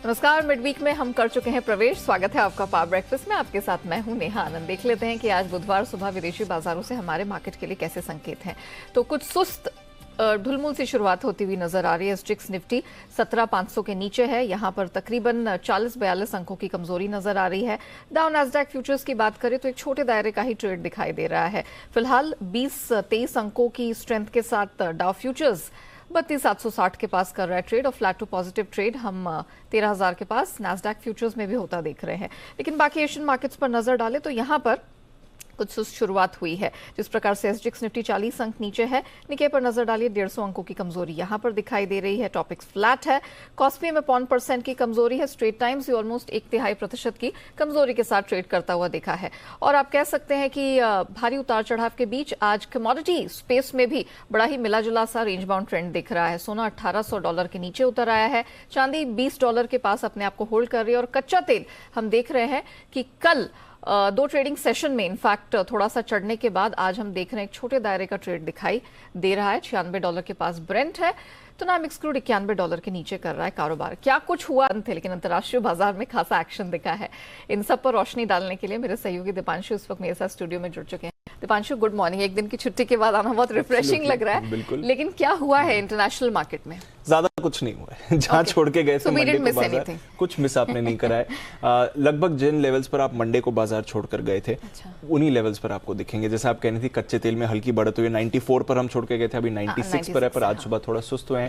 नमस्कार। Mid week में हम कर चुके हैं प्रवेश। स्वागत है आपका पावर ब्रेकफास्ट में। आपके साथ मैं हूं नेहा आनंद। देख लेते हैं कि आज बुधवार सुबह विदेशी बाजारों से हमारे मार्केट के लिए कैसे संकेत हैं। तो कुछ सुस्त ढुलमुल सी शुरुआत होती हुई नजर आ रही है। स्टिक्स निफ्टी 17,500 के नीचे है। यहां पर तकरीबन 40-42 अंकों की कमजोरी नजर आ रही है। डाउ नैस्डैक फ्यूचर्स की बात करें तो एक छोटे दायरे का ही ट्रेड दिखाई दे रहा है। फिलहाल 20-23 अंकों की स्ट्रेंथ के साथ डाउ फ्यूचर्स 32,760 के पास कर रहा है ट्रेड और फ्लैट टू पॉजिटिव ट्रेड हम 13,000 के पास नैस्डैक फ्यूचर्स में भी होता देख रहे हैं। लेकिन बाकी एशियन मार्केट्स पर नजर डालें तो यहां पर कुछ सुस्त शुरुआत हुई है। जिस प्रकार से एसजीएक्स निफ्टी 40 अंक नीचे है। निके पर नजर डालिए 150 अंकों की कमजोरी यहां पर दिखाई दे रही है। टॉपिक्स फ्लैट है। कॉस्पी में 0.1% की कमजोरी है। स्ट्रेट टाइम्स ऑलमोस्ट 1/3% की कमजोरी के साथ ट्रेड करता हुआ दिखा है। और आप कह सकते हैं कि भारी उतार चढ़ाव के बीच आज कमोडिटी स्पेस में भी बड़ा ही मिला जुला सा रेंज बाउंड ट्रेंड दिख रहा है। सोना $1,800 के नीचे उतर आया है। चांदी $20 के पास अपने आप को होल्ड कर रही है। और कच्चा तेल हम देख रहे हैं कि कल दो ट्रेडिंग सेशन में इनफैक्ट थोड़ा सा चढ़ने के बाद आज हम देख रहे हैं एक छोटे दायरे का ट्रेड दिखाई दे रहा है। $96 के पास ब्रेंट है। तो नाम एक्सक्लूड $91 के नीचे कर रहा है कारोबार। क्या कुछ हुआ थे, लेकिन अंतर्राष्ट्रीय बाजार में खासा एक्शन दिखा है। इन सब पर रोशनी डालने के लिए मेरे सहयोगी दीपांशु इस वक्त मेरे साथ स्टूडियो में जुड़ चुके हैं। Deepanshu, good morning. एक दिन की छुट्टी के बाद आना बहुत रिफ्रेशिंग लग रहा है। लेकिन क्या हुआ है इंटरनेशनल मार्केट में? ज्यादा कुछ नहीं हुआ है। जहां छोड़ के गए थे मंडे को बाजार, कुछ मिस आपने नहीं करा है। लगभग जिन लेवल्स पर आप मंडे को बाजार छोड़कर गए थे, उन्हीं लेवल्स पर आपको दिखेंगे। जैसे आप कहनी थी कच्चे तेल में हल्की बढ़त हुई है। 94 पर हम छोड़ के गए थे, अभी 96 पर है। पर आज सुबह थोड़ा सुस्त हुए हैं।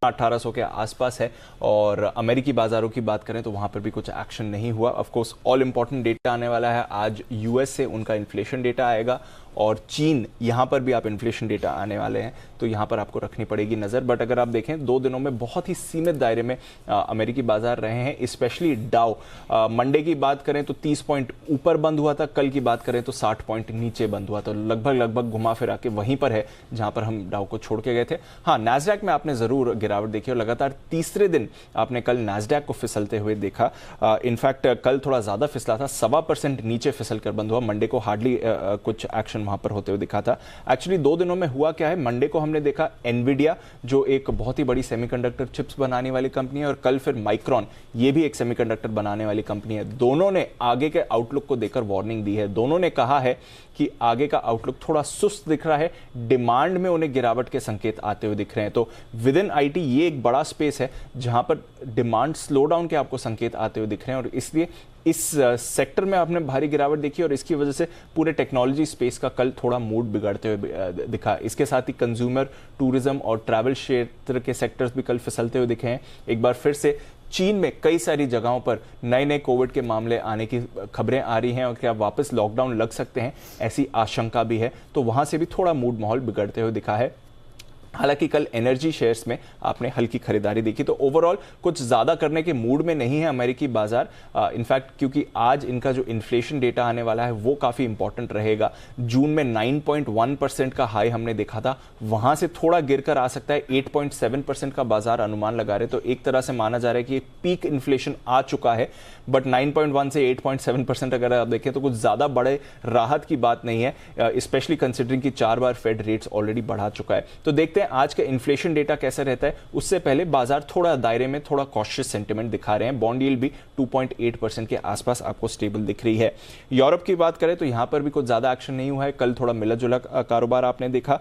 1800 के आसपास है। और अमेरिकी बाजारों की बात करें तो वहां पर भी कुछ एक्शन नहीं हुआ। Of course all important data आने वाला है आज। यूएस से उनका इन्फ्लेशन डेटा आएगा और चीन, यहां पर भी आप इन्फ्लेशन डेटा आने वाले हैं, तो यहां पर आपको रखनी पड़ेगी नजर। बट अगर आप देखें 2 दिनों में बहुत ही सीमित दायरे में अमेरिकी बाजार रहे हैं। स्पेशली डाउ मंडे की बात करें तो 30 पॉइंट ऊपर बंद हुआ था। कल की बात करें तो 60 पॉइंट नीचे बंद हुआ था। लगभग घुमा फिरा के वहीं पर है जहां पर हम डाउ को छोड़ के गए थे। हाँ, नैस्डैक में आपने जरूर गिरावट देखी और लगातार तीसरे दिन आपने कल नैस्डैक को फिसलते हुए देखा। इनफैक्ट कल थोड़ा ज्यादा फिसला था, 1.25% नीचे फिसल कर बंद हुआ। मंडे को हार्डली कुछ एक्शन वहां पर होते हुए दिखा था। एक्चुअली 2 दिनों में हुआ क्या है, मंडे को हमने देखा एनवीडिया, जो एक बहुत ही बड़ी सेमीकंडक्टर चिप्स बनाने वाली कंपनी है, और कल फिर माइक्रॉन, ये भी एक सेमीकंडक्टर बनाने वाली कंपनी है। दोनों ने आगे के आउटलुक को देकर वार्निंग दी है। दोनों ने कहा है कि आगे का आउटलुक थोड़ा सुस्त दिख रहा है। डिमांड में उन्हें गिरावट के संकेत आते हुए दिख रहे हैं। तो विद इन आईटी ये एक बड़ा स्पेस है जहां पर डिमांड स्लो डाउन के आपको संकेत आते हुए दिख रहे हैं, और इसलिए इस सेक्टर में आपने भारी गिरावट देखी और इसकी वजह से पूरे टेक्नोलॉजी स्पेस का कल थोड़ा मूड बिगड़ते हुए दिखा। इसके साथ ही कंज्यूमर, टूरिज्म और ट्रैवल क्षेत्र के सेक्टर्स भी कल फिसलते हुए दिखे हैं। एक बार फिर से चीन में कई सारी जगहों पर नए कोविड के मामले आने की खबरें आ रही हैं और क्या वापस लॉकडाउन लग सकते हैं, ऐसी आशंका भी है। तो वहां से भी थोड़ा मूड माहौल बिगड़ते हुए दिखा है। हालांकि कल एनर्जी शेयर्स में आपने हल्की खरीदारी देखी। तो ओवरऑल कुछ ज्यादा करने के मूड में नहीं है अमेरिकी बाजार। इनफैक्ट क्योंकि आज इनका जो इन्फ्लेशन डेटा आने वाला है वो काफी इंपॉर्टेंट रहेगा। जून में 9.1% का हाई हमने देखा था, वहां से थोड़ा गिरकर आ सकता है। 8.7% का बाजार अनुमान लगा रहे। तो एक तरह से माना जा रहा है कि पीक इन्फ्लेशन आ चुका है। बट 9.1 से 8.7% अगर आप देखें तो कुछ ज्यादा बड़े राहत की बात नहीं है, स्पेशली कंसिडरिंग कि 4 बार फेड रेट्स ऑलरेडी बढ़ा चुका है। तो देखते हैं आज का इन्फ्लेशन डेटा कैसा रहता है। उससे पहले बाजार थोड़ा दायरे में थोड़ा कॉशियस सेंटिमेंट दिखा रहे हैं। बॉन्ड यील्ड भी 2.8% के आसपास आपको स्टेबल दिख रही है। यूरोप की बात करें तो यहां पर भी कुछ ज्यादा एक्शन नहीं हुआ है। कल थोड़ा मिला जुला कारोबार आपने देखा।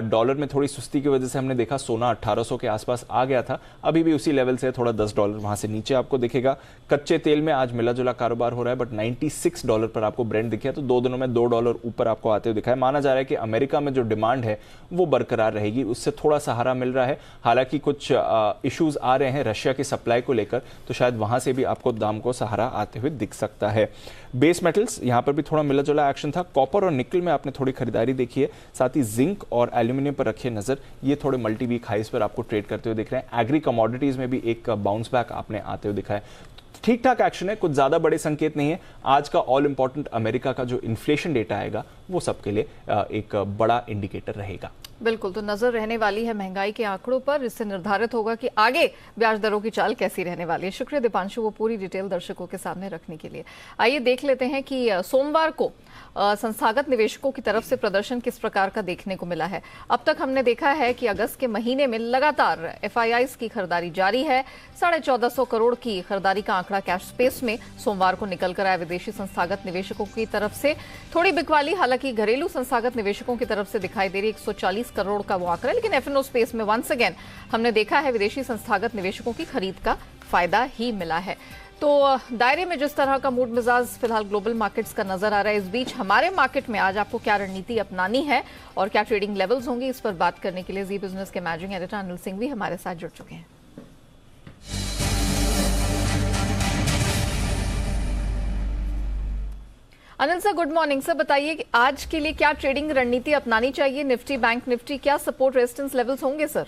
डॉलर में थोड़ी सुस्ती की वजह से हमने देखा सोना 1800 के आसपास आ गया था, अभी भी उसी लेवल से थोड़ा $10 वहां से नीचे आपको दिखेगा। कच्चे तेल में आज मिला जुला कारोबार हो रहा है, बट $96 पर आपको ब्रेंट दिखे। तो 2 दिनों में $2 ऊपर आपको आते हुए दिखा है। माना जा रहा है कि अमेरिका में जो डिमांड है वो बरकरार रहेगी, उससे थोड़ा सहारा मिल रहा है। हालांकि कुछ इश्यूज आ रहे हैं रशिया की सप्लाई को लेकर, तो शायद वहां से भी आपको दाम को सहारा आते हुए दिख सकता है। बेस मेटल्स यहां पर भी थोड़ा मिला जुला एक्शन था। कॉपर और निकल में आपने थोड़ी खरीदारी देखी है। साथ ही जिंक और एल्यूमिनियम पर रखिए नजर, ये थोड़े मल्टी वीक हाइस पर आपको ट्रेड करते हुए दिख रहे हैं। एग्री कमोडिटीज में भी एक बाउंस बैक आपने आते हुए दिखा है। ठीक ठाक एक्शन है, कुछ ज्यादा बड़े संकेत नहीं है। आज का ऑल इंपॉर्टेंट अमेरिका का जो इन्फ्लेशन डेटा आएगा वो सबके लिए एक बड़ा इंडिकेटर रहेगा। बिल्कुल, तो नजर रहने वाली है महंगाई के आंकड़ों पर, इससे निर्धारित होगा कि आगे ब्याज दरों की चाल कैसी रहने वाली है। शुक्रिया दीपांशु, वो पूरी डिटेल दर्शकों के सामने रखने के लिए। आइए देख लेते हैं कि सोमवार को संस्थागत निवेशकों की तरफ से प्रदर्शन किस प्रकार का देखने को मिला है। अब तक हमने देखा है कि अगस्त के महीने में लगातार FIIs की खरीदारी जारी है। 1450 करोड़ की खरीदारी का आंकड़ा कैश स्पेस में सोमवार को निकल कर आया विदेशी संस्थागत निवेशकों की तरफ से। थोड़ी बिकवाली हालांकि घरेलू संस्थागत निवेशकों की तरफ से दिखाई दे रही, 140 करोड़ का वो आंकड़ा, लेकिन F&O स्पेस में वंस अगेन हमने देखा है विदेशी संस्थागत निवेशकों की खरीद का फायदा ही मिला है। तो दायरे में जिस तरह का मूड मिजाज फिलहाल ग्लोबल मार्केट्स का नजर आ रहा है, इस बीच हमारे मार्केट में आज आपको क्या रणनीति अपनानी है और क्या ट्रेडिंग लेवल्स होंगे, इस पर बात करने के लिए जी बिजनेस के मैनेजिंग एडिटर अनिल सिंह भी हमारे साथ जुड़ चुके हैं। Anil sir, good morning sir. बताइए कि आज के लिए क्या ट्रेडिंग रणनीति अपनानी चाहिए, निफ्टी बैंक निफ्टी क्या सपोर्ट रेजिस्टेंस लेवल्स होंगे सर?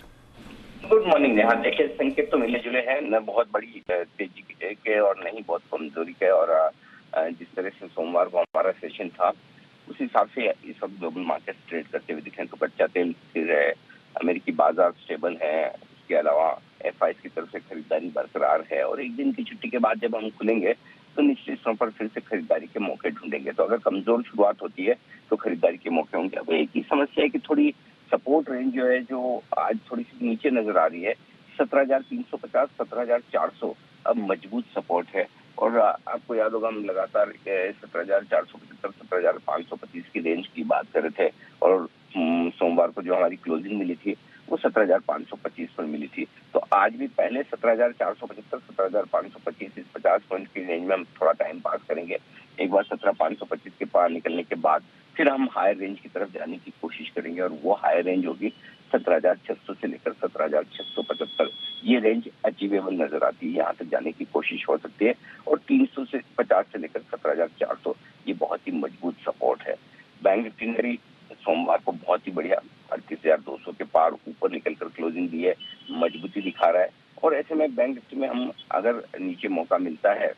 Good morning Neha. देखिए, संकेत तो मिले जुले हैं, न बहुत बड़ी तेजी के और नहीं बहुत कमजोरी के, और जिस तरह से सोमवार को हमारा सेशन था उस हिसाब से इस वक्त ग्लोबल मार्केट ट्रेड करते हुए दिखे। तो कच्चा तेल स्थिर है, अमेरिकी बाजार स्टेबल है, इसके अलावा FIs की तरफ से खरीदारी बरकरार है, और एक दिन की छुट्टी के बाद जब हम खुलेंगे तो निश्चित तौर पर फिर से खरीदारी के मौके ढूंढेंगे। तो अगर कमजोर शुरुआत होती है तो खरीदारी के मौके होंगे। अब एक ही समस्या है कि थोड़ी सपोर्ट रेंज जो है, जो आज थोड़ी सी नीचे नजर आ रही है, 17,350 17,400 अब मजबूत सपोर्ट है। और आपको याद होगा हम लगातार 17,475 17,525 की रेंज की बात कर रहे थे, और सोमवार को जो हमारी क्लोजिंग मिली थी वो 17,525 पर मिली थी। तो आज भी पहले 17,475 17,525 इस 50 पॉइंट की रेंज में हम थोड़ा टाइम पास करेंगे। एक बार 17,525 के पार निकलने के बाद फिर हम हायर रेंज की तरफ जाने की कोशिश करेंगे, और वो हायर रेंज होगी 17,600 से लेकर 17,675। ये रेंज अचीवेबल नजर आती है, यहाँ तक जाने की कोशिश हो सकती है। और 350 से लेकर 17,400 ये बहुत ही मजबूत सपोर्ट है। बैंक निफ्टी सोमवार को बहुत ही बढ़िया 38,200 के पार ऊपर निकलकर क्लोजिंग दी है, मजबूती दिखा रहा है। और ऐसे में बैंक निफ्टी में हम अगर नीचे मौका मिलता है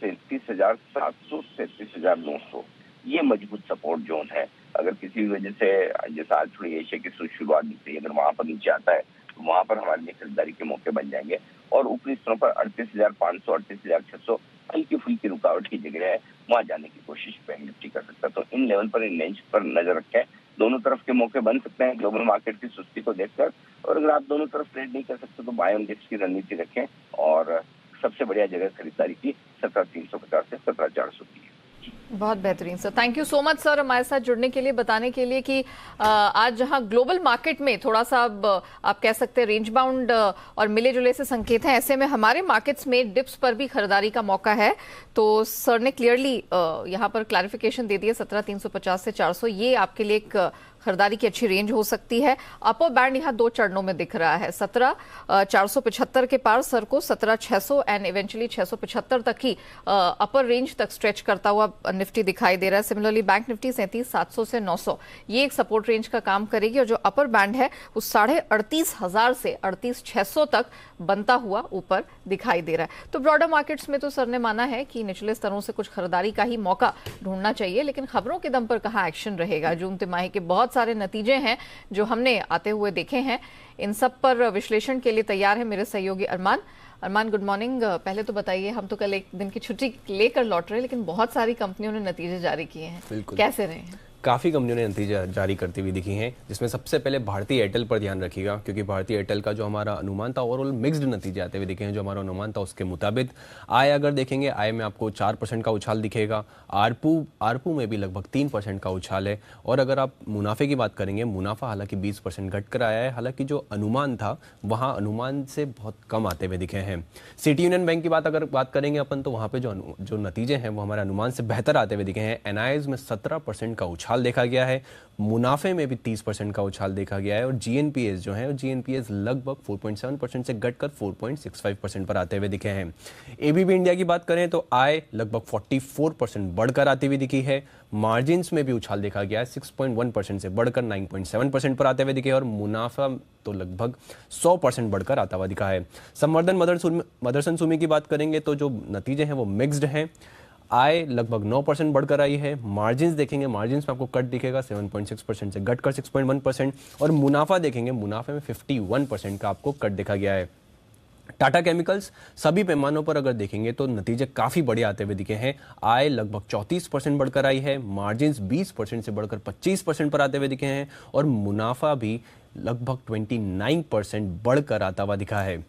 37,700 37,900, ये मजबूत सपोर्ट जोन है। अगर किसी भी वजह से जैसा आज थोड़ी एशिया की शुरुआत दिख रही है, अगर वहां पर नीचे आता है तो वहां पर हमारे लिए खरीदारी के मौके बन जाएंगे। और ऊपरी स्तरों पर 38,500 38,600 हल्की फुल्की रुकावट की जगह है, वहां जाने की कोशिश बैंक निफ्टी कर सकता है। तो इन लेवल पर, इन रेंज पर नजर रखें, दोनों तरफ के मौके बन सकते हैं ग्लोबल मार्केट की सुस्ती को देखकर। और अगर आप दोनों तरफ ट्रेड नहीं कर सकते तो बाय ऑन डिप्स की रणनीति रखें, और सबसे बढ़िया जगह खरीदारी की 17,350 से 17,400 की है। बहुत बेहतरीन sir, thank you so much sir हमारे साथ जुड़ने के लिए, बताने के लिए कि आज जहां ग्लोबल मार्केट में थोड़ा सा आप कह सकते हैं रेंज बाउंड और मिले जुले से संकेत हैं, ऐसे में हमारे मार्केट्स में डिप्स पर भी खरीदारी का मौका है। तो सर ने क्लियरली यहां पर क्लैरिफिकेशन दे दिया, 17,350 से 400 ये आपके लिए एक खरीदारी की अच्छी रेंज हो सकती है। अपर बैंड यहाँ 2 चरणों में दिख रहा है, 17,475 के पार सर को 17,600 एंड इवेंचुअली 675 तक ही अपर रेंज तक स्ट्रेच करता हुआ निफ्टी दिखाई दे रहा है। सिमिलरली बैंक निफ्टी 37,700 से 900 ये एक सपोर्ट रेंज का काम करेगी, और जो अपर बैंड है वो 38,500 से 38,600 तक बनता हुआ ऊपर दिखाई दे रहा है। तो ब्रॉडर मार्केट्स में तो सर ने माना है कि निचले स्तरों से कुछ खरीदारी का ही मौका ढूंढना चाहिए, लेकिन खबरों के दम पर कहाँ एक्शन रहेगा। जून तिमाही के बहुत सारे नतीजे हैं जो हमने आते हुए देखे हैं, इन सब पर विश्लेषण के लिए तैयार है मेरे सहयोगी अरमान। Good morning. पहले तो बताइए, हम तो कल एक दिन की छुट्टी लेकर लौट रहे, लेकिन बहुत सारी कंपनियों ने नतीजे जारी किए हैं, कैसे रहे हैं? काफ़ी कंपनियों ने नतीजे जारी करती हुई दिखी हैं, जिसमें सबसे पहले भारतीय एयरटेल पर ध्यान रखिएगा, क्योंकि भारतीय एयरटेल का जो हमारा अनुमान था ओवरऑल मिक्स्ड नतीजे आते हुए दिखे हैं। जो हमारा अनुमान था उसके मुताबिक आय अगर देखेंगे, आय में आपको 4% का उछाल दिखेगा, आरपू में भी लगभग 3% का उछाल है। और अगर आप मुनाफे की बात करेंगे, मुनाफा हालांकि 20% घट कर आया है, हालांकि जो अनुमान था वहाँ अनुमान से बहुत कम आते हुए दिखे हैं। सिटी यूनियन बैंक की अगर बात करेंगे अपन, तो वहाँ पे जो नतीजे हैं वो हमारे अनुमान से बेहतर आते हुए दिखे हैं। एनआईएस में 17% का उछाल देखा गया है, मुनाफे में भी 30% का उछाल देखा गया है, और जीएनपीएस जो है, जीएनपीएस लगभग 4.7% से घटकर 4.65% पर आते हुए दिखे हैं। एबीबी इंडिया की बात करें तो आय लगभग 44% बढ़कर आती हुई दिखी है, मार्जिन्स में भी उछाल देखा गया है, 6.1% से बढ़कर 9.7% पर आते हुए दिखे, और मुनाफा तो लगभग 100% बढ़कर आता हुआ दिखा है। संवर्धन मदरसन सुमी की बात करेंगे तो जो नतीजे हैं वो मिक्स्ड हैं। आय लगभग 9% बढ़कर आई है। मार्जिन्स देखेंगे, मार्जिन्स में आपको कट दिखेगा 7.6% से घटकर 6.1%, और मुनाफा देखेंगे, मुनाफे में 51% का आपको कट देखा गया है। टाटा केमिकल्स सभी पैमानों पर अगर देखेंगे तो नतीजे काफी बढ़िया आते हुए दिखे हैं। आय लगभग 34% बढ़कर आई है, मार्जिन्स 20% से बढ़कर 25% पर आते हुए दिखे हैं, और मुनाफा भी लगभग 29% बढ़कर आता हुआ दिखा है।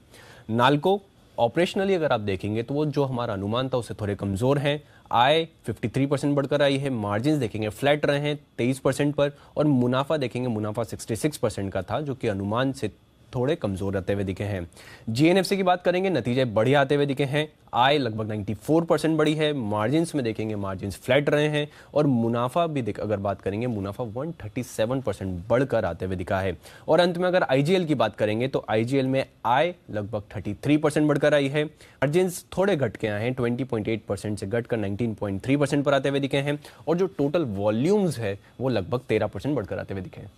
नाल्को ऑपरेशनली अगर आप देखेंगे तो वो जो हमारा अनुमान था उससे थोड़े कमजोर हैं। आय 53% बढ़कर आई है, मार्जिन्स देखेंगे फ्लैट रहे हैं 23% पर, और मुनाफा देखेंगे, मुनाफा 66% का था जो कि अनुमान से थोड़े कमजोर आते हुए दिखे हैं। जीएनएफसी की बात करेंगे, नतीजे बढ़िया आते हुए दिखे हैं। आय लगभग 94% बढ़ी है, मार्जिन्स में देखेंगे मार्जिन्स फ्लैट रहे हैं, और मुनाफा भी अगर बात करेंगे मुनाफा 137% बढ़कर आते हुए दिखा है। और अंत में अगर आईजीएल की बात करेंगे तो आईजीएल में आय लगभग 33% बढ़कर आई है, मार्जिन्स थोड़े घट के आए हैं 20.8% से घटकर 19.3% पर आते हुए दिखे हैं, और जो टोटल वॉल्यूम्स है वो लगभग 13% बढ़कर आते हुए दिखे हैं।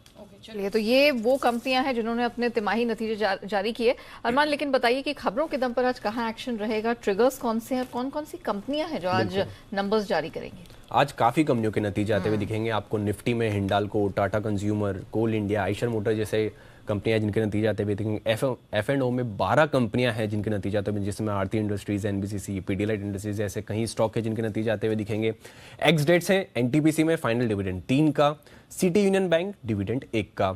चलिए, तो ये वो कंपनियां हैं जिन्होंने अपने तिमाही नतीजे जारी किए। अरमान, लेकिन बताइए कि खबरों के दम पर आज कहाँ एक्शन रहेगा, ट्रिगर्स कौन से हैं, कौन कौन सी कंपनियां हैं जो आज नंबर्स जारी करेंगी? आज काफी कंपनियों के नतीजे आते हुए दिखेंगे आपको। निफ्टी में हिंडाल्को, टाटा कंज्यूमर, कोल इंडिया, आइशर मोटर जैसे कंपनियां जिनके नतीजे आते हुए दिखेंगे। F&O में 12 कंपनियां हैं जिनके नतीजे आते हुए, जिसमें आरती इंडस्ट्रीज, एनबीसीसी, पीडीलाइट इंडस्ट्रीज जैसे कई स्टॉक है जिनके नतीजे आते हुए दिखेंगे। एक्स डेट्स हैं एनटीपीसी में फाइनल डिविडेंड 3 का, सिटी यूनियन बैंक डिविडेंड 1 का।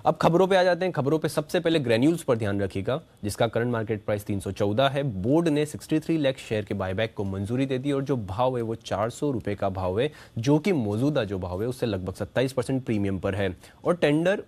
अब खबरों पे आ जाते हैं। खबरों पे सबसे पहले ग्रेन्यूल्स पर ध्यान रखिएगा, जिसका करंट मार्केट प्राइस 314 है। बोर्ड ने 63 लाख शेयर के बायबैक को मंजूरी दे दी, और जो भाव है वो 400 रुपए का भाव है, जो कि मौजूदा जो भाव है उससे लगभग 27% प्रीमियम पर है, और टेंडर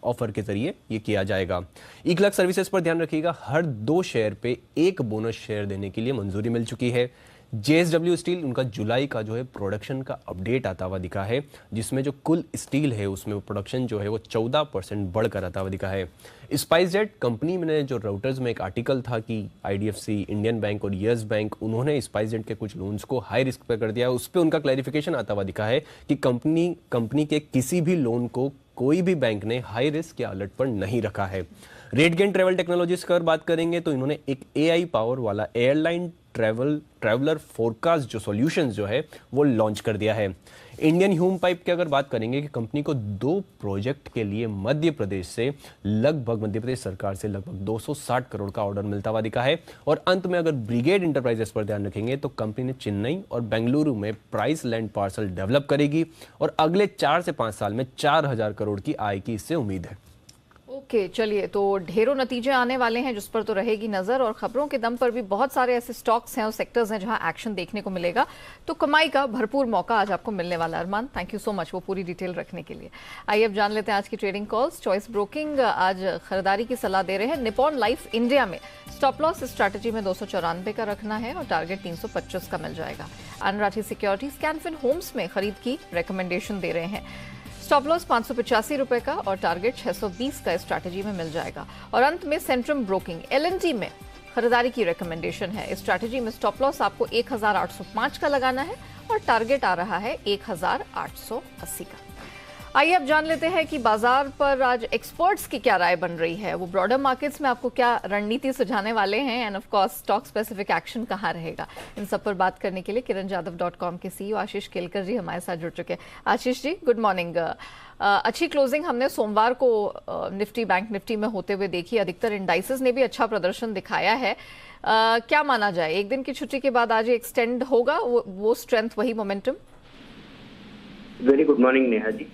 ऑफर के जरिए ये किया जाएगा। इक्लर्क्स सर्विसेज पर ध्यान रखिएगा, हर 2 शेयर पे 1 बोनस शेयर देने के लिए मंजूरी मिल चुकी है। जेएसडब्ल्यू स्टील, उनका जुलाई का जो है प्रोडक्शन का अपडेट आता हुआ दिखा है, जिसमें जो कुल स्टील है उसमें प्रोडक्शन जो है वो 14% बढ़कर आता हुआ दिखा है। स्पाइसजेट कंपनी में जो राउटर्स में एक आर्टिकल था कि आईडीएफसी, इंडियन बैंक और यस बैंक, उन्होंने स्पाइसजेट के कुछ लोन्स को हाई रिस्क पर कर दिया, उस पर उनका क्लैरिफिकेशन आता हुआ दिखा है कि कंपनी के किसी भी लोन को कोई भी बैंक ने हाई रिस्क या अलर्ट पर नहीं रखा है। रेटगेन ट्रैवल टेक्नोलॉजीज की अगर बात करेंगे तो इन्होंने एक एआई पावर वाला एयरलाइन ट्रैवलर फोरकास्ट जो सॉल्यूशंस जो है वो लॉन्च कर दिया है। इंडियन ह्यूम पाइप की अगर बात करेंगे कि कंपनी को 2 प्रोजेक्ट के लिए मध्य प्रदेश सरकार से लगभग 260 करोड़ का ऑर्डर मिलता हुआ दिखा है। और अंत में अगर ब्रिगेड इंटरप्राइजेस पर ध्यान रखेंगे तो कंपनी ने चेन्नई और बेंगलुरु में प्राइस लैंड पार्सल डेवलप करेगी, और अगले 4 से 5 साल में 4000 करोड़ की आय की इससे उम्मीद है। ओके, चलिए, तो ढेरों नतीजे आने वाले हैं जिस पर तो रहेगी नजर, और खबरों के दम पर भी बहुत सारे ऐसे स्टॉक्स हैं और सेक्टर्स हैं जहां एक्शन देखने को मिलेगा, तो कमाई का भरपूर मौका आज आपको मिलने वाला है। अरमान, थैंक यू सो मच वो पूरी डिटेल रखने के लिए। आइए अब जान लेते हैं आज की ट्रेडिंग कॉल्स। चॉइस ब्रोकिंग आज खरीदारी की सलाह दे रहे हैं। निपॉन लाइफ इंडिया में स्टॉप लॉस स्ट्रैटेजी में 294 का रखना है और टारगेट 325 का मिल जाएगा। अनराठी सिक्योरिटीज कैनफिन होम्स में खरीद की रिकमेंडेशन दे रहे हैं। स्टॉप लॉस 585 रुपए का और टारगेट 620 का स्ट्रैटेजी में मिल जाएगा। और अंत में सेंट्रम ब्रोकिंग एलएनजी में खरीदारी की रिकमेंडेशन है। इस स्ट्रैटेजी में स्टॉप लॉस आपको 1805 का लगाना है और टारगेट आ रहा है 1880 का। आइए अब जान लेते हैं कि बाजार पर आज एक्सपर्ट्स की क्या राय बन रही है, वो ब्रॉडर मार्केट्स में आपको क्या रणनीति सुझाने वाले हैं, end of course stock specific action कहाँ रहेगा। इन सब पर बात करने के लिए kiranjadhav.com के सीईओ आशीष केलकर जी हमारे साथ जुड़ चुके हैं। Ashish ji, good morning. अच्छी क्लोजिंग हमने सोमवार को निफ्टी, बैंक निफ्टी में होते हुए देखी। अधिकतर इंडाइसेस ने भी अच्छा प्रदर्शन दिखाया है। क्या माना जाए, एक दिन की छुट्टी के बाद आज एक्सटेंड होगा वो स्ट्रेंथ, वही momentum? Very good morning Neha ji.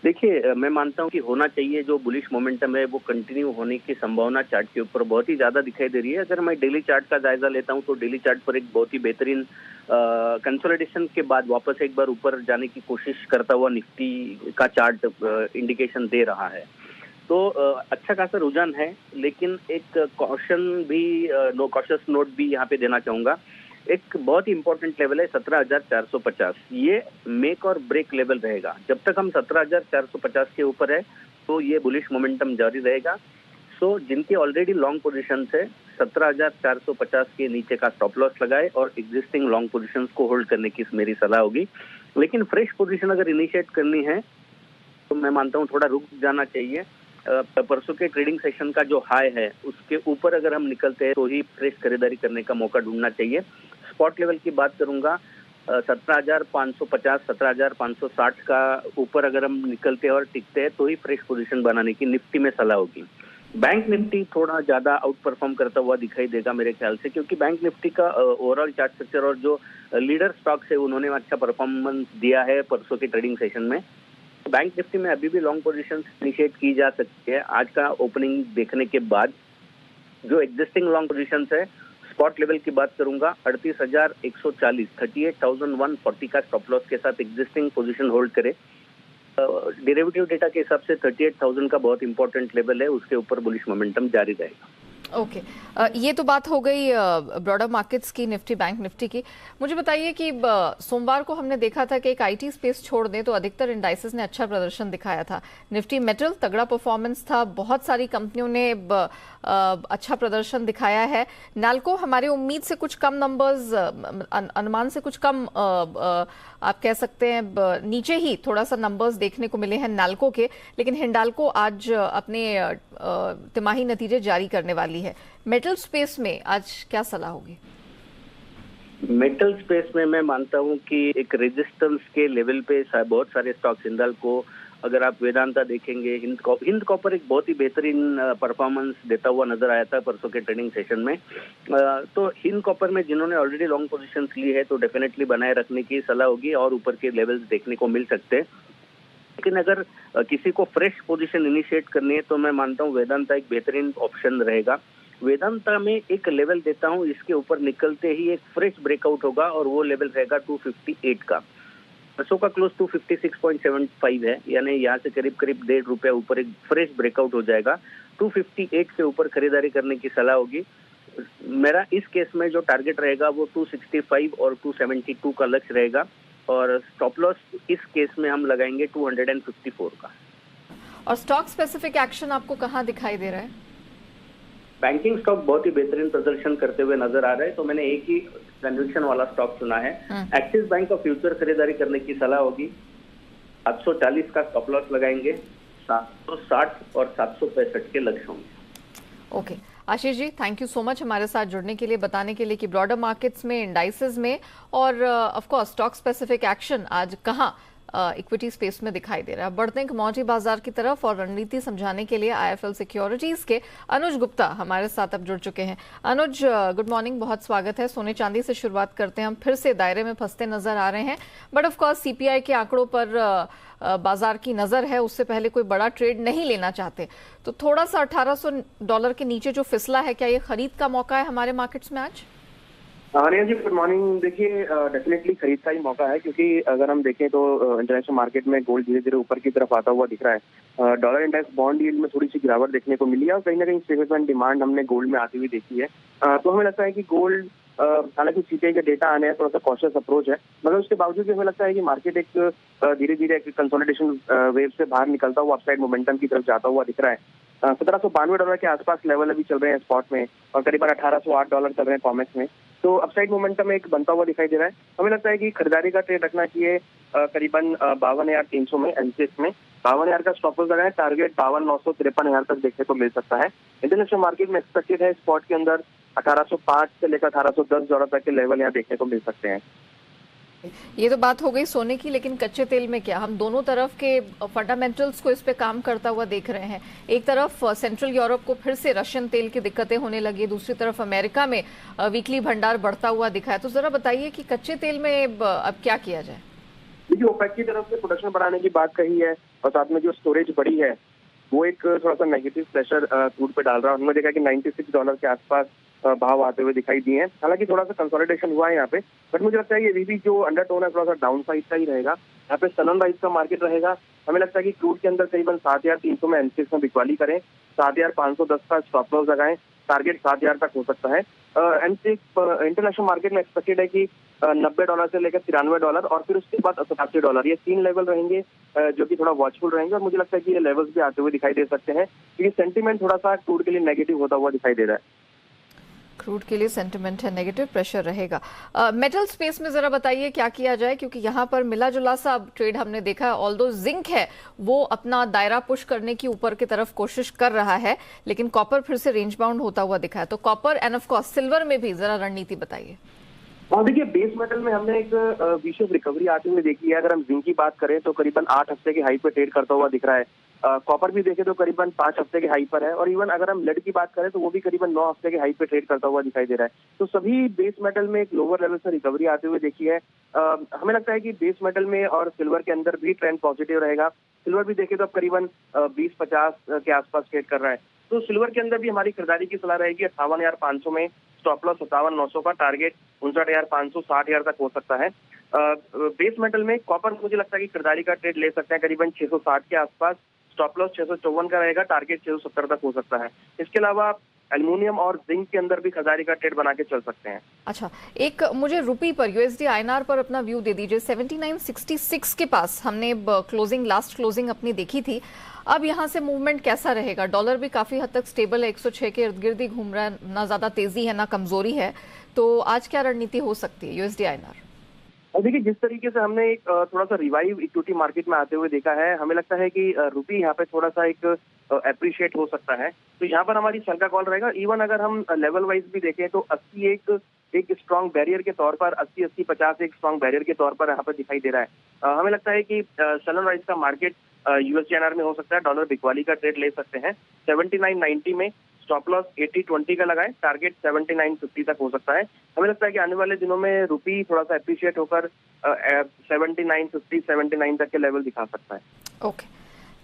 देखिए, मैं मानता हूं कि होना चाहिए, जो बुलिश मोमेंटम है वो कंटिन्यू होने की संभावना चार्ट के ऊपर बहुत ही ज्यादा दिखाई दे रही है। अगर मैं डेली चार्ट का जायजा लेता हूं तो डेली चार्ट पर एक बहुत ही बेहतरीन कंसोलिडेशन के बाद वापस एक बार ऊपर जाने की कोशिश करता हुआ निफ्टी का चार्ट इंडिकेशन दे रहा है। तो अच्छा खासा रुझान है, लेकिन एक कॉशन भी, नो कॉशियस नोट भी यहाँ पे देना चाहूंगा। एक बहुत ही इंपॉर्टेंट लेवल है 17,450, ये मेक और ब्रेक लेवल रहेगा। जब तक हम 17,450 के ऊपर है तो ये बुलिश मोमेंटम जारी रहेगा। सो जिनके ऑलरेडी लॉन्ग पोजीशन है 17,450 के नीचे का स्टॉप लॉस लगाए और एग्जिस्टिंग लॉन्ग पोजीशंस को होल्ड करने की मेरी सलाह होगी। लेकिन फ्रेश पोजीशन अगर इनिशिएट करनी है तो मैं मानता हूँ थोड़ा रुक जाना चाहिए। परसों के ट्रेडिंग सेशन का जो हाई है उसके ऊपर अगर हम निकलते हैं तो ही फ्रेश खरीदारी करने का मौका ढूंढना चाहिए। स्पॉट लेवल की बात करूंगा 17,550 17,560 का ऊपर अगर हम निकलते हैं और टिकते हैं तो ही फ्रेश पोजीशन बनाने की निफ्टी में सलाह होगी। बैंक निफ्टी थोड़ा ज्यादा आउट परफॉर्म करता हुआ दिखाई देगा मेरे ख्याल से, क्योंकि बैंक निफ्टी का ओवरऑल चार्ट स्ट्रक्चर और जो लीडर स्टॉक्स है उन्होंने अच्छा परफॉर्मेंस दिया है परसों के ट्रेडिंग सेशन में। बैंक निफ्टी में अभी भी लॉन्ग पोजीशन इनिशिएट की जा सकती है। आज का ओपनिंग देखने के बाद जो एग्जिस्टिंग लॉन्ग पोजीशन है, स्पॉट लेवल की बात करूंगा 38,140 38,140 का स्टॉप लॉस के साथ एग्जिस्टिंग पोजीशन होल्ड करे। डेरिवेटिव डेटा के हिसाब से 38,000 का बहुत इंपॉर्टेंट लेवल है, उसके ऊपर बुलिश मोमेंटम जारी रहेगा। ओके ये तो बात हो गई ब्रॉडर मार्केट्स की, निफ्टी बैंक निफ्टी की। मुझे बताइए कि सोमवार को हमने देखा था कि एक आईटी स्पेस छोड़ दें तो अधिकतर इंडाइसेस ने अच्छा प्रदर्शन दिखाया था। निफ्टी मेटल तगड़ा परफॉर्मेंस था, बहुत सारी कंपनियों ने अच्छा प्रदर्शन दिखाया है। नाल्को हमारी उम्मीद से कुछ कम नंबर्स, अनुमान से कुछ कम आप कह सकते हैं नीचे ही थोड़ा सा नंबर्स देखने को मिले हैं नाल्को के, लेकिन हिंडाल्को आज अपने तिमाही नतीजे जारी करने वाली है। मेटल स्पेस में आज क्या सलाह होगी? मेटल स्पेस में मैं मानता हूं कि एक रेजिस्टेंस के लेवल पे बहुत सारे स्टॉक्स, हिंडाल्को, अगर आप वेदांता देखेंगे, हिंद कॉपर एक बहुत ही बेहतरीन परफॉर्मेंस देता हुआ नजर आया था परसों के ट्रेडिंग सेशन में। तो हिंद कॉपर में जिन्होंने ऑलरेडी लॉन्ग पोजीशंस ली है तो डेफिनेटली बनाए रखने की सलाह होगी और ऊपर के लेवल्स देखने को मिल सकते हैं। लेकिन अगर किसी को फ्रेश पोजीशन इनिशिएट करनी है तो मैं मानता हूँ वेदांता एक बेहतरीन ऑप्शन रहेगा। वेदांता में एक लेवल देता हूँ, इसके ऊपर निकलते ही एक फ्रेश ब्रेकआउट होगा और वो लेवल रहेगा 258 का। परसों का क्लोज 256.75 है, यानी यहाँ से करीब करीब ₹1.5 ऊपर एक फ्रेश ब्रेकआउट हो जाएगा। 258 के ऊपर खरीदारी करने की सलाह होगी। मेरा इस केस में जो टारगेट रहेगा वो 265 और 272 का लक्ष्य रहेगा और स्टॉप लॉस इस केस में हम लगाएंगे 254 का। और स्टॉक स्पेसिफिक एक्शन आपको कहाँ दिखाई दे रहा है? बैंकिंग स्टॉक बहुत ही बेहतरीन प्रदर्शन करते हुए नजर आ रहे हैं, तो मैंने एक ही कन्विक्शन वाला स्टॉक चुना है। एक्सिस बैंक का फ्यूचर खरीदारी करने की सलाह होगी। 740 का स्टॉप लॉस लगाएंगे, 760 और 765 के लक्ष्य होंगे। Okay Ashish ji, thank you so much हमारे साथ जुड़ने के लिए, बताने के लिए कि ब्रॉडर मार्केट्स में, इंडाइसेस में और of course stock specific action आज कहाँ इक्विटी स्पेस में दिखाई दे रहा है। बढ़ते हैं कमोडिटी बाजार की तरफ और रणनीति समझाने के लिए आईएफएल सिक्योरिटीज के अनुज गुप्ता हमारे साथ अब जुड़ चुके हैं। अनुज गुड मॉर्निंग, बहुत स्वागत है। सोने चांदी से शुरुआत करते हैं, हम फिर से दायरे में फंसते नजर आ रहे हैं, बट ऑफ कोर्स सीपीआई के आंकड़ों पर बाजार की नजर है, उससे पहले कोई बड़ा ट्रेड नहीं लेना चाहते, तो थोड़ा सा $1800 के नीचे जो फिसला है, क्या ये खरीद का मौका है हमारे मार्केट्स में आज? Arya ji good morning. देखिए डेफिनेटली खरीद का ही मौका है, क्योंकि अगर हम देखें तो इंटरनेशनल मार्केट में गोल्ड धीरे धीरे ऊपर की तरफ आता हुआ दिख रहा है। डॉलर इंडेक्स बॉन्ड यील्ड में थोड़ी सी गिरावट देखने को मिली है और कहीं ना कहीं स्टेबल डिमांड हमने गोल्ड में आती हुई देखी है। तो हमें लगता है कि गोल्ड, हालांकि सीपीआई का डेटा आने हैं, थोड़ा सा कॉशियस अप्रोच है, मगर उसके बावजूद भी हमें लगता है कि मार्केट एक धीरे धीरे एक कंसोलिडेशन वेव से बाहर निकलता हुआ अपसाइड मोमेंटम की तरफ जाता हुआ दिख रहा है। $1792 के आसपास लेवल अभी चल रहे हैं स्पॉट में और करीबन $1808 चल रहे हैं कॉमेक्स में, तो अपसाइड मोमेंटम एक बनता हुआ दिखाई दे रहा है। हमें लगता है कि खरीदारी का ट्रेड रखना चाहिए करीबन 52,300 में, एनसीएक्स में 52,000 का स्टॉप लॉस लगाएं, टारगेट 52,900 53,000 तक देखने को मिल सकता है। इंटरनेशनल मार्केट में एक्सपेक्टेड है स्पॉट के अंदर 1805 से लेकर $1810 तक के लेवल यहाँ देखने को मिल सकते हैं। ये तो बात हो गई सोने की, लेकिन कच्चे तेल में क्या? हम दोनों तरफ के फंडामेंटल्स को इस पे काम करता हुआ देख रहे हैं। एक तरफ सेंट्रल यूरोप को फिर से रशियन तेल की दिक्कतें होने लगी, दूसरी तरफ अमेरिका में वीकली भंडार बढ़ता हुआ दिखा है। तो जरा बताइए कि कच्चे तेल में अब क्या किया जाए? देखिए ओपेक की तरफ से प्रोडक्शन बढ़ाने की बात कही है और साथ में जो स्टोरेज बढ़ी है वो एक थोड़ा सा नेगेटिव प्रेशर क्रूड पे डाल रहा है। हमने देखा कि $96 के आसपास भाव आते हुए दिखाई दिए हैं। हालांकि थोड़ा सा कंसोलिडेशन हुआ है यहाँ पे, बट मुझे लगता है ये अभी भी जो अंडरटोन है थोड़ा सा डाउन साइड का ही रहेगा। यहाँ पे सलन राइज का मार्केट रहेगा। हमें लगता है कि क्रूड के अंदर करीबन 7,300 में एनसीएक्स में बिकवाली करें, 7,510 का स्टॉप लॉस लगाएं, टारगेट 7,000 तक हो सकता है। एनसीएक्स इंटरनेशनल मार्केट में एक्सपेक्टेड है कि $90 से लेकर $93 और फिर उसके बाद $87, ये 3 लेवल रहेंगे जो कि थोड़ा वॉचफुल रहेंगे और मुझे लगता है कि ये लेवल्स भी आते हुए दिखाई दे सकते हैं, क्योंकि सेंटीमेंट थोड़ा सा क्रूड के लिए नेगेटिव होता हुआ दिखाई दे रहा है। क्रूड के लिए सेंटिमेंट है, नेगेटिव प्रेशर रहेगा। मेटल स्पेस में जरा बताइए क्या किया जाए, क्योंकि यहाँ पर मिला जुला सा ट्रेड हमने देखा है। ऑल्दो जिंक है वो अपना दायरा पुश करने की ऊपर की तरफ कोशिश कर रहा है, लेकिन कॉपर फिर से रेंज बाउंड होता हुआ दिखा है। तो copper end of course silver में भी जरा रणनीति बताइए। और देखिए बेस मेटल में हमने एक विशेष रिकवरी आते हुए देखी है। अगर हम जिंक की बात करें तो करीबन 8 हफ्ते के हाई पे ट्रेड करता हुआ दिख रहा है। कॉपर भी देखें तो करीबन 5 हफ्ते के हाई पर है, और इवन अगर हम लेड की बात करें तो वो भी करीबन 9 हफ्ते के हाई पे ट्रेड करता हुआ दिखाई दे रहा है। तो सभी बेस मेटल में एक लोअर लेवल से रिकवरी आते हुए देखी है। हमें लगता है कि बेस मेटल में और सिल्वर के अंदर भी ट्रेंड पॉजिटिव रहेगा। सिल्वर भी देखें तो अब करीबन 20-50 के आसपास ट्रेड कर रहा है। तो सिल्वर के अंदर भी हमारी खरीदारी की सलाह रहेगी 58,500 में, स्टॉप लॉस 57,900 का, टारगेट 59,500 60,000 तक हो सकता है। बेस मेटल में कॉपर मुझे लगता है कि खरीदारी का ट्रेड ले सकते हैं करीबन 660 के आसपास, स्टॉप लॉस 654 का रहेगा, टारगेट 670 तक हो सकता है। इसके अलावा एल्युमिनियम और जिंक के अंदर भी खरीदारी का ट्रेड बना के चल सकते हैं। अच्छा, एक मुझे रुपी पर, यूएसडी आईएनआर पर अपना व्यू दे दीजिए। 7966 के पास हमने लास्ट क्लोजिंग अपनी देखी थी। अब यहाँ से मूवमेंट कैसा रहेगा? डॉलर भी काफी हद तक स्टेबल है, 106 के इर्द गिर्द ही घूम रहा है, ना ज्यादा तेजी है ना कमजोरी है। तो आज क्या रणनीति हो सकती है यूएसडी आईएनआर? और देखिए जिस तरीके से हमने एक थोड़ा सा रिवाइव इक्विटी मार्केट में आते हुए देखा है, हमें लगता है कि रुपी यहाँ पे थोड़ा सा एक अप्रिशिएट हो सकता है। तो यहाँ पर हमारी सेल का कॉल रहेगा। इवन अगर हम लेवल वाइज भी देखें तो 80 एक स्ट्रॉन्ग बैरियर के तौर पर, 80-50 एक स्ट्रॉन्ग बैरियर के तौर पर यहाँ पर दिखाई दे रहा है। हमें लगता है कि सेलर वाइज का मार्केट यूएसडीआईएनआर में हो सकता है। डॉलर बिकवाली का ट्रेड ले सकते हैं 79.90 में, स्टॉप लॉस 80.20 का लगाएं, टारगेट 79.50 तक हो सकता है। हमें लगता है कि आने वाले दिनों में रुपी थोड़ा सा अप्रिशिएट होकर 79.50 79 तक के लेवल दिखा सकता है। ओके,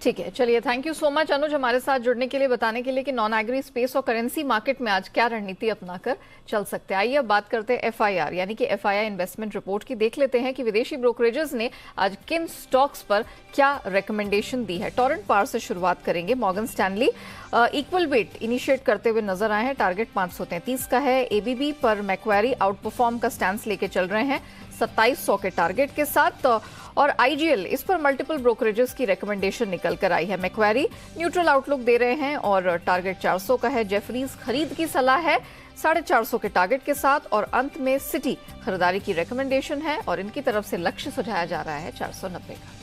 ठीक है, चलिए, थैंक यू सो मच अनुज हमारे साथ जुड़ने के लिए, बताने के लिए कि नॉन एग्री स्पेस और करेंसी मार्केट में आज क्या रणनीति अपनाकर चल सकते हैं। आइए अब बात करते हैं एफआईआर यानी कि एफआईआई इन्वेस्टमेंट रिपोर्ट की। देख लेते हैं कि विदेशी ब्रोकरेजेस ने आज किन स्टॉक्स पर क्या रिकमेंडेशन दी है। टोरेंट पावर से शुरुआत करेंगे। Morgan Stanley equal weight initiate करते हुए नजर आए हैं, टारगेट 533 का है। एबीबी पर मैक्वेरी आउट परफॉर्म का स्टैंस लेके चल रहे हैं 2700 के टारगेट के साथ। और आईजीएल, इस पर मल्टीपल ब्रोकरेजेस की रिकमेंडेशन निकल कर आई है। मैक्वेरी न्यूट्रल आउटलुक दे रहे हैं और टारगेट 400 का है। जेफरीज खरीद की सलाह है 450 के टारगेट के साथ। और अंत में सिटी खरीदारी की रिकमेंडेशन है और इनकी तरफ से लक्ष्य सुझाया जा रहा है 490 का।